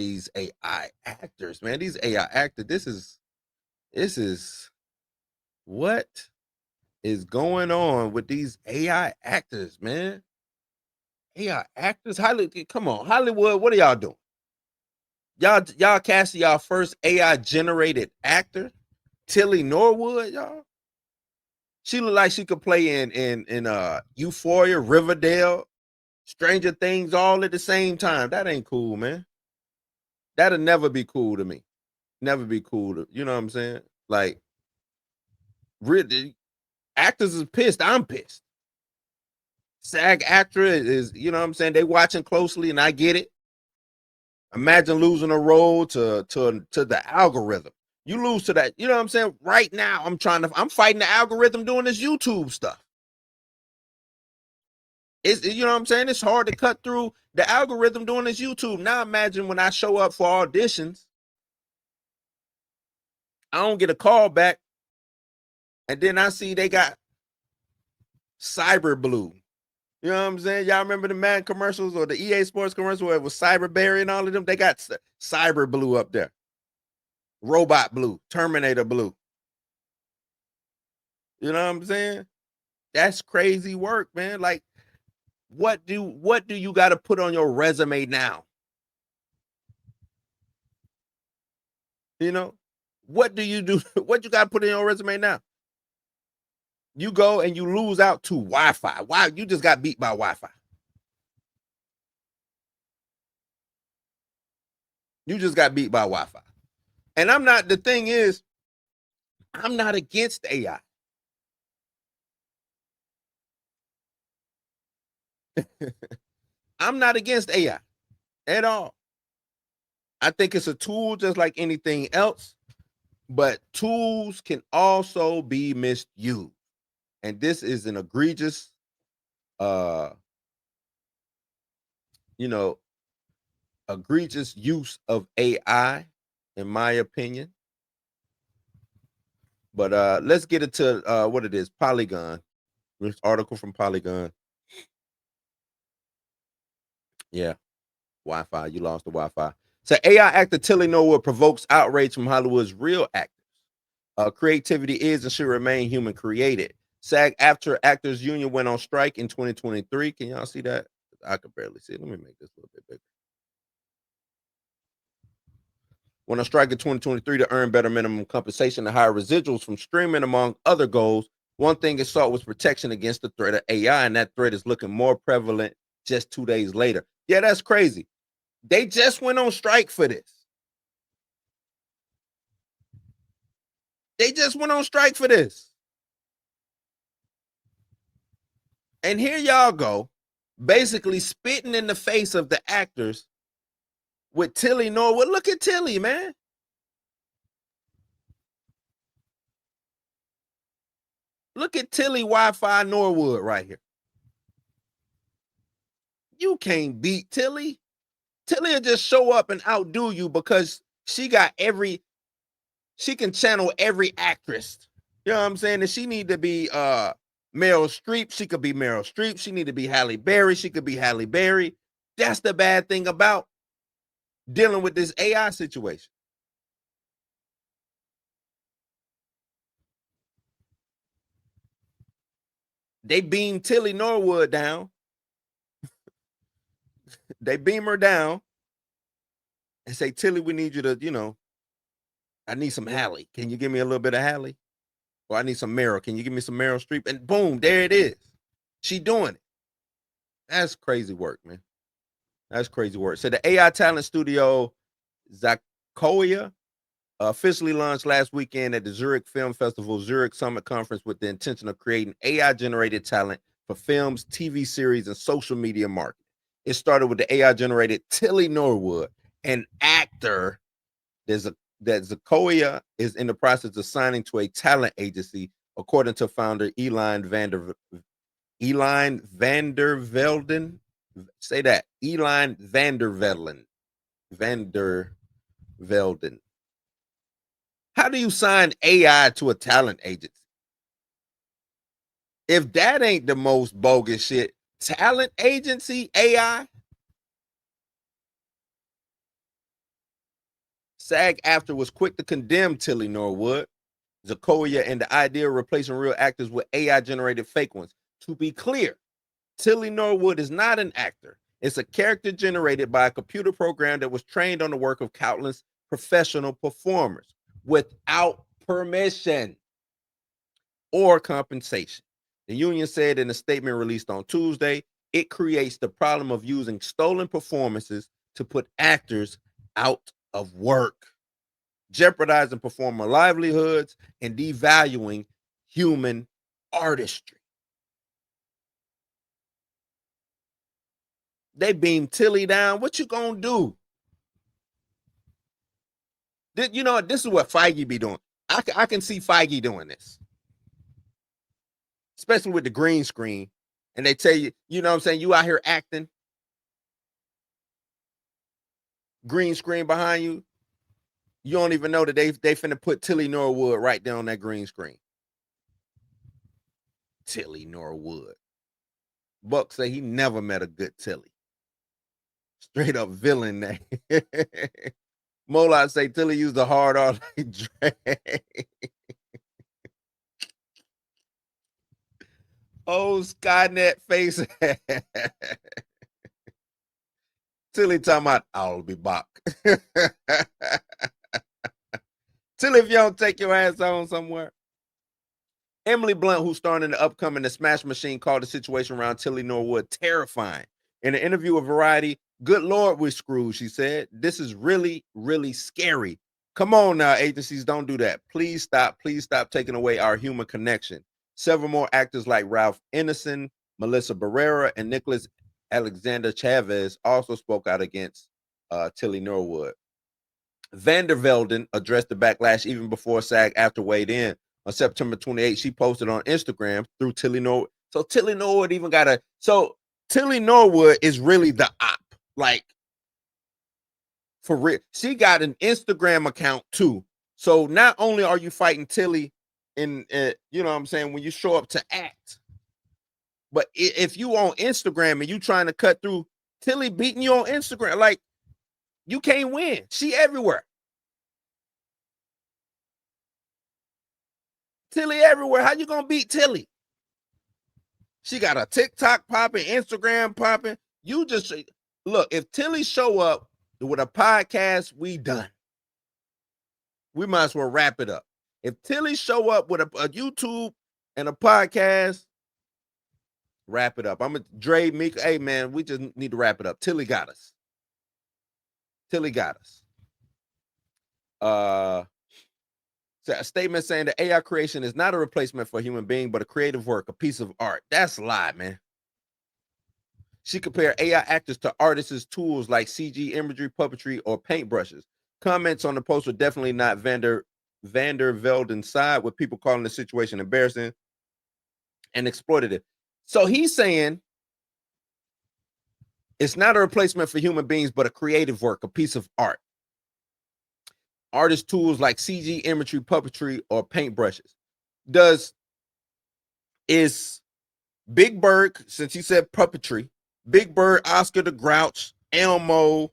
these AI actors, man. These AI actors, this is what is going on with these AI actors, man. AI actors, Hollywood, come on, Hollywood, what are y'all doing? Y'all casting y'all first AI generated actor, Tilly Norwood, y'all. She look like she could play in Euphoria, Riverdale, Stranger Things, all at the same time. That ain't cool, man. That'll never be cool to me. Never be cool to, you know what I'm saying? Like, really, actors is pissed. I'm pissed. SAG-AFTRA is, you know what I'm saying? They watching closely, and I get it. Imagine losing a role to the algorithm. You lose to that, you know what I'm saying? Right now, I'm fighting the algorithm doing this YouTube stuff. It's, you know what I'm saying? It's hard to cut through the algorithm doing this YouTube. Now imagine when I show up for auditions, I don't get a call back, and then I see they got Cyber Blue. You know what I'm saying? Y'all remember the Madden commercials or the EA Sports commercial where it was Cyberberry and all of them? They got Cyber Blue up there. Robot Blue, Terminator Blue. You know what I'm saying? That's crazy work, man. Like, what do you got to put on your resume now? You know, what do you do? What you got to put in your resume now? You go and you lose out to Wi-Fi. Wow, you just got beat by Wi-Fi. You just got beat by Wi-Fi. And I'm not, the thing is, I'm not against AI. I'm not against AI at all. I think it's a tool just like anything else, but tools can also be misused. And this is an egregious, uh, you know, egregious use of AI, in my opinion. But let's get into what it is. Polygon. This article from Polygon. Yeah, Wi-Fi. You lost the Wi-Fi. So AI actor Tilly Norwood provokes outrage from Hollywood's real actors. Creativity is and should remain human created. SAG-AFTRA Actors Union went on strike in 2023. Can y'all see that? I could barely see it. Let me make this a little bit bigger. Went on strike in 2023 to earn better minimum compensation and higher residuals from streaming, among other goals. One thing it sought was protection against the threat of AI, and that threat is looking more prevalent just 2 days later. Yeah, that's crazy. They just went on strike for this. They just went on strike for this. And here y'all go, basically spitting in the face of the actors with Tilly Norwood. Look at Tilly, man. Look at Tilly Wi-Fi Norwood right here. You can't beat Tilly. Tilly will just show up and outdo you because she can channel every actress. You know what I'm saying? And she need to be Meryl Streep. She could be Meryl Streep. She need to be Halle Berry. She could be Halle Berry. That's the bad thing about dealing with this AI situation. They beam Tilly Norwood down. They beam her down and say, Tilly, we need you to, I need some Halle. Can you give me a little bit of Halle? Or I need some Meryl. Can you give me some Meryl Streep? And boom, there it is. She doing it. That's crazy work, man. That's crazy work. So the AI talent studio, Zakoya, officially launched last weekend at the Zurich Film Festival Zurich Summit Conference with the intention of creating AI-generated talent for films, TV series, and social media marketing. It started with the AI-generated Tilly Norwood, an actor that Zakoya is in the process of signing to a talent agency, according to founder Eline Vandervelden. Say that. Eline Vandervelden. How do you sign AI to a talent agency? If that ain't the most bogus shit, talent agency AI. SAG-AFTRA was quick to condemn Tilly Norwood, Zakoya, and the idea of replacing real actors with AI-generated fake ones. To be clear, Tilly Norwood is not an actor. It's a character generated by a computer program that was trained on the work of countless professional performers without permission or compensation. The union said in a statement released on Tuesday, it creates the problem of using stolen performances to put actors out of work, jeopardizing performer livelihoods and devaluing human artistry. They beam Tilly down. What you gonna do? You know what? This is what Feige be doing. I can see Feige doing this, especially with the green screen. And they tell you, you know what I'm saying? You out here acting, green screen behind you. You don't even know that they finna put Tilly Norwood right there on that green screen. Tilly Norwood. Buck say he never met a good Tilly. Straight up villain name. Molot say Tilly used a hard R like Dre. Oh, Skynet face. Tilly talking about, I'll be back. Tilly, if you don't take your ass on somewhere. Emily Blunt, who's starring in the upcoming The Smash Machine, called the situation around Tilly Norwood terrifying. In an interview with Variety, good Lord, we're screwed, she said. This is really, really scary. Come on now, agencies, don't do that. Please stop taking away our human connection. Several more actors like Ralph Ineson, Melissa Barrera, and Nicholas Alexander Chavez also spoke out against Tilly Norwood. Vandervelden addressed the backlash even before SAG-AFTRA weighed in. On September 28th, she posted on Instagram through Tilly Norwood. So Tilly Norwood even got a... So Tilly Norwood is really the op. Like, for real. She got an Instagram account too. So not only are you fighting Tilly in, you know what I'm saying, when you show up to act, but if you on Instagram and you trying to cut through, Tilly beating you on Instagram, like, you can't win. She everywhere. Tilly everywhere. How you gonna beat Tilly? She got a TikTok popping, Instagram popping. You just look, if Tilly show up with a podcast, we done. We might as well wrap it up. If Tilly show up with a YouTube and a podcast, wrap it up. I'm a Dre Meek. Hey man, we just need to wrap it up. Tilly got us. Tilly got us. So a statement saying that AI creation is not a replacement for a human being, but a creative work, a piece of art. That's a lie, man. She compared AI actors to artists' tools like CG imagery, puppetry, or paintbrushes. Comments on the post were definitely not Vandervelden's side, with people calling the situation embarrassing and exploitative. So he's saying it's not a replacement for human beings, but a creative work, a piece of art. Artist tools like CG imagery, puppetry, or paintbrushes. Is Big Bird, since he said puppetry, Big Bird, Oscar the Grouch, Elmo,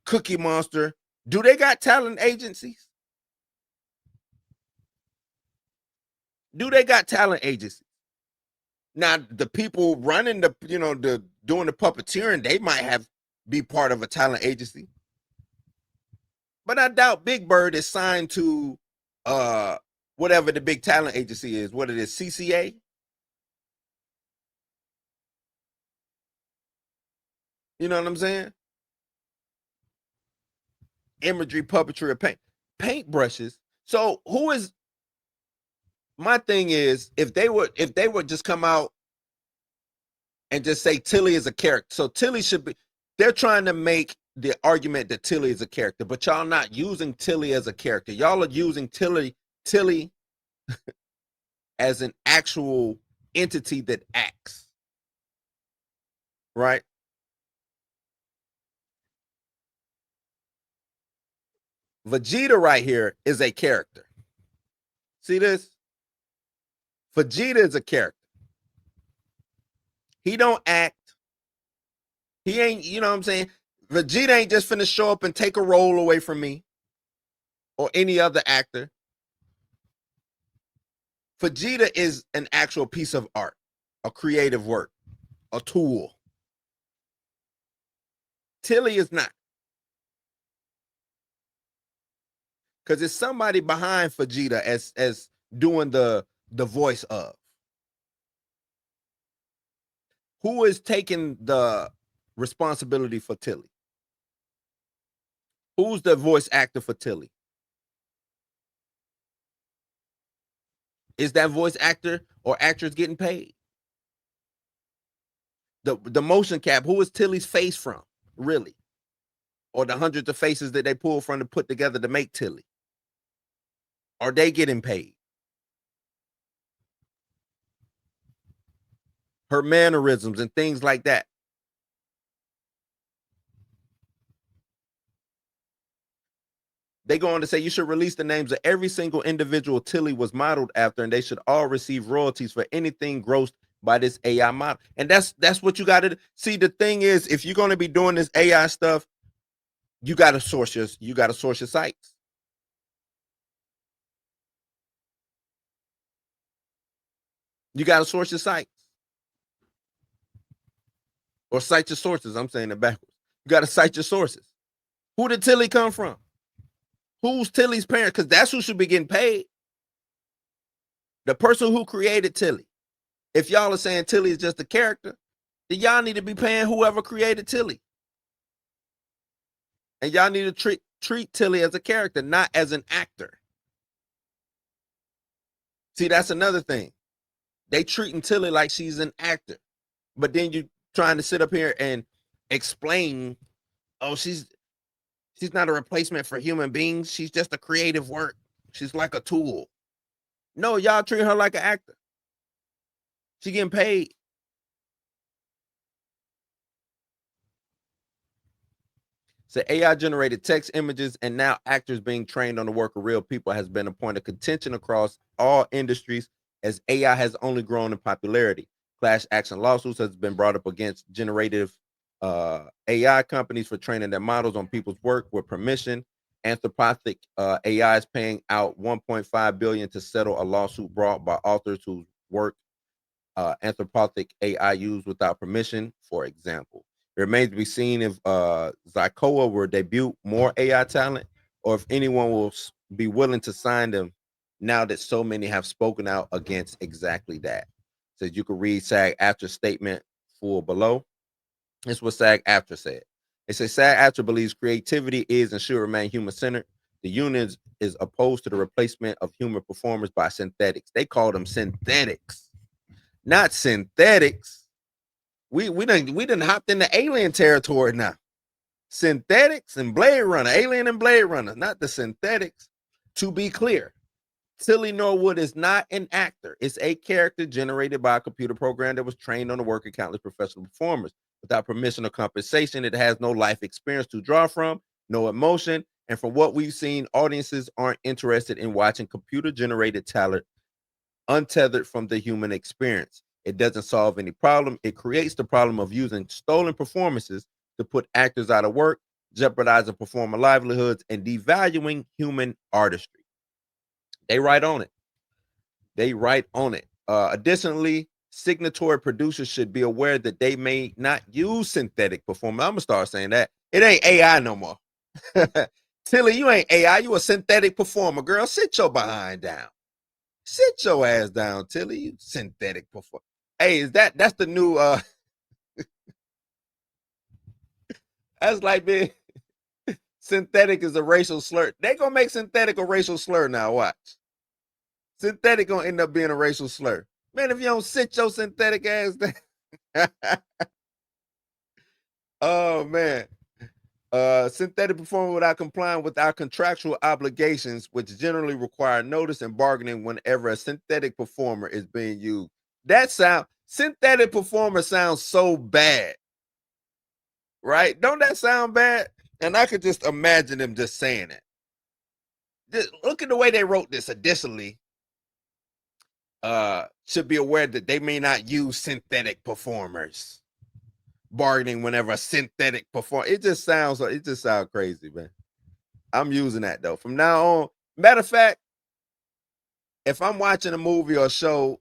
Cookie Monster, do they got talent agencies? Do they got talent agencies? Now, the people running the, you know, the doing the puppeteering, they might be part of a talent agency. But I doubt Big Bird is signed to whatever the big talent agency is, what it is, CCA. You know what I'm saying? Imagery, puppetry, or paintbrushes. So who is, my thing is, if they would just come out and just say Tilly is a character. So Tilly should be, they're trying to make the argument that Tilly is a character, but y'all not using Tilly as a character. Y'all are using Tilly as an actual entity that acts. Right? Vegeta right here is a character. See this? Vegeta is a character. He don't act. He ain't, you know what I'm saying? Vegeta ain't just finna show up and take a role away from me. or any other actor. Vegeta is an actual piece of art, a creative work, a tool. Tilly is not. Because it's somebody behind Vegeta as doing the voice of. Who is taking the responsibility for Tilly? Who's the voice actor for Tilly? Is that voice actor or actress getting paid? The motion cap, who is Tilly's face from, really? Or the hundreds of faces that they pull from to put together to make Tilly? Are they getting paid? Her mannerisms and things like that. They go on to say you should release the names of every single individual Tilly was modeled after, and they should all receive royalties for anything grossed by this AI model. And that's what you got to see. The thing is, if you're going to be doing this AI stuff, you got to source your sites. You got to source your sites or cite your sources. I'm saying it backwards. You got to cite your sources. Who did Tilly come from? Who's Tilly's parent? Because that's who should be getting paid. The person who created Tilly. If y'all are saying Tilly is just a character, then y'all need to be paying whoever created Tilly. And y'all need to treat Tilly as a character, not as an actor. See, that's another thing. They treating Tilly like she's an actor. But then you trying to sit up here and explain, oh, she's not a replacement for human beings. She's just a creative work. She's like a tool. No, y'all treat her like an actor. She getting paid. So AI generated text, images, and now actors being trained on the work of real people has been a point of contention across all industries as AI has only grown in popularity. Class action lawsuits has been brought up against generative AI companies for training their models on people's work with permission. Anthropic AI is paying out $1.5 billion to settle a lawsuit brought by authors whose work anthropic AI used without permission, for example. It remains to be seen if Zykoa will debut more AI talent or if anyone will be willing to sign them now that so many have spoken out against exactly that. So you can read SAG-AFTRA statement full below. This is what SAG-AFTRA said. It says SAG-AFTRA believes creativity is and should remain human-centered. The union is opposed to the replacement of human performers by synthetics. They call them synthetics, not synthetics. We done hopped into alien territory now. Synthetics and Blade Runner, Alien and Blade Runner, not the synthetics. To be clear, Tilly Norwood is not an actor. It's a character generated by a computer program that was trained on the work of countless professional performers. Without permission or compensation, it has no life experience to draw from, no emotion, and from what we've seen, audiences aren't interested in watching computer-generated talent untethered from the human experience. It doesn't solve any problem. It creates the problem of using stolen performances to put actors out of work, jeopardizing performer livelihoods, and devaluing human artistry. They write on it. Additionally, signatory producers should be aware that they may not use synthetic performance. I'm gonna start saying that. It ain't AI no more. Tilly, you ain't AI. You a synthetic performer, girl. Sit your behind down. Sit your ass down, Tilly. You synthetic performer. Hey, that's the new that's like being synthetic is a racial slur. They gonna make synthetic a racial slur now. Watch. Synthetic gonna end up being a racial slur. Man, if you don't sit your synthetic ass down. Oh man. Synthetic performer without complying with our contractual obligations, which generally require notice and bargaining whenever a synthetic performer is being used. Synthetic performer sounds so bad, right? Don't that sound bad? And I could just imagine them just saying it. Just look at the way they wrote this. Additionally, should be aware that they may not use synthetic performers. Bargaining whenever a synthetic performer. It just sounds crazy, man. I'm using that though. From now on, matter of fact, if I'm watching a movie or show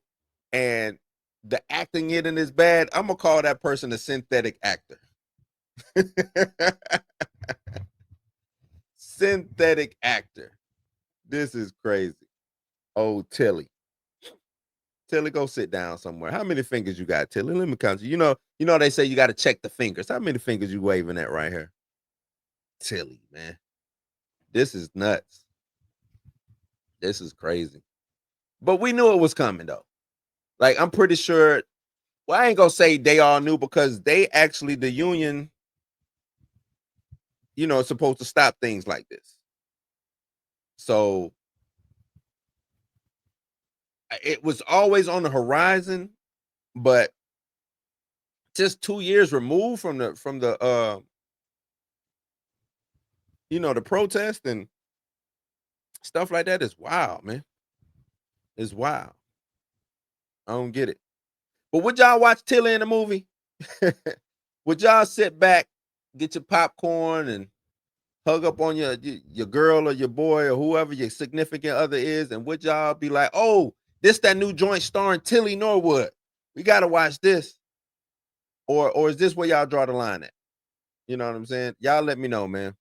and the acting in it is bad, I'm gonna call that person a synthetic actor. Synthetic actor. This is crazy. Oh, Tilly. Tilly, go sit down somewhere. How many fingers you got, Tilly? Let me count you. You know they say you got to check the fingers. How many fingers you waving at right here? Tilly, man. This is nuts. This is crazy. But we knew it was coming though. Like I'm pretty sure. Well, I ain't gonna say they all knew because they actually the union, is supposed to stop things like this. So it was always on the horizon, but just 2 years removed from the protest and stuff like that is wild, man. It's wild. I don't get it. But would y'all watch Tilly in the movie? Would y'all sit back, get your popcorn, and hug up on your girl or your boy or whoever your significant other is, and would y'all be like, "Oh, this that new joint starring Tilly Norwood. We gotta watch this," or is this where y'all draw the line at? You know what I'm saying? Y'all let me know, man.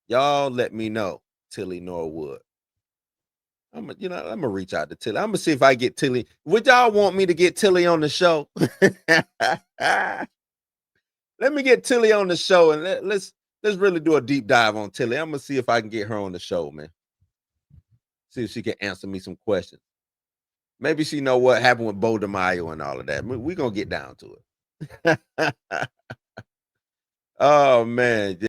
Y'all let me know, Tilly Norwood. I'm gonna reach out to Tilly. I'm gonna see if I get Tilly. Would y'all want me to get Tilly on the show? Let me get Tilly on the show and let's really do a deep dive on Tilly. I'm gonna see if I can get her on the show, man. See if she can answer me some questions. Maybe she know what happened with Bo DeMaio and all of that. We gonna get down to it. Oh man.